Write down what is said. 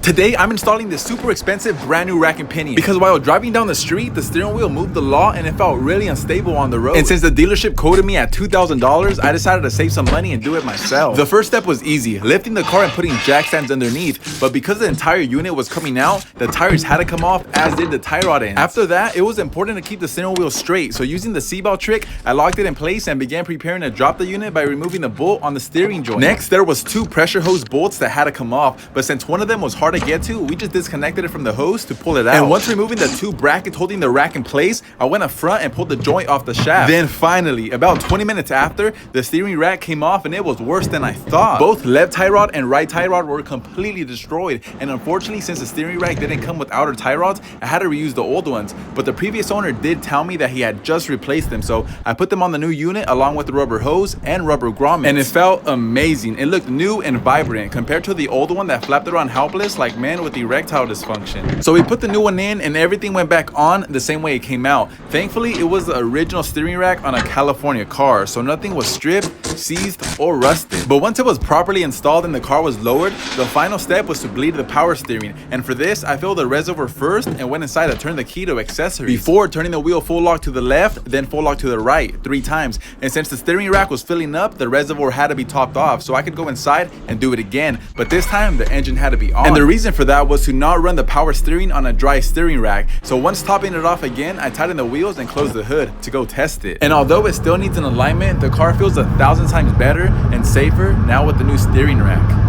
Today, I'm installing this super expensive brand new rack and pinion because while driving down the street, the steering wheel moved the law and it felt really unstable on the road. And since the dealership quoted me at $2,000, I decided to save some money and do it myself. The first step was easy, lifting the car and putting jack stands underneath, but because the entire unit was coming out, the tires had to come off, as did the tie rod ends. After that, it was important to keep the steering wheel straight, so using the seatbelt trick, I locked it in place and began preparing to drop the unit by removing the bolt on the steering joint. Next, there was two pressure hose bolts that had to come off, but since one of them was hard to get to, we just disconnected it from the hose to pull it out. And once removing the two brackets holding the rack in place, I went up front and pulled the joint off the shaft. Then finally, about 20 minutes after, the steering rack came off and it was worse than I thought. Both left tie rod and right tie rod were completely destroyed, and unfortunately, since the steering rack didn't come with outer tie rods, I had to reuse the old ones. But the previous owner did tell me that he had just replaced them, so I put them on the new unit along with the rubber hose and rubber grommets, and it felt amazing. It looked new and vibrant compared to the old one that flapped around helpless like men with erectile dysfunction. So we put the new one in and everything went back on the same way it came out. Thankfully, it was the original steering rack on a California car, so nothing was stripped, seized, or rusted. But once it was properly installed and the car was lowered, the final step was to bleed the power steering, and for this I filled the reservoir first and went inside to turn the key to accessories before turning the wheel full lock to the left, then full lock to the right 3 times. And since the steering rack was filling up, the reservoir had to be topped off, so I could go inside and do it again, but this time the engine had to be on. And the reason for that was to not run the power steering on a dry steering rack. So once topping it off again, I tightened the wheels and closed the hood to go test it. And although it still needs an alignment, the car feels 1,000 times better and safer now with the new steering rack.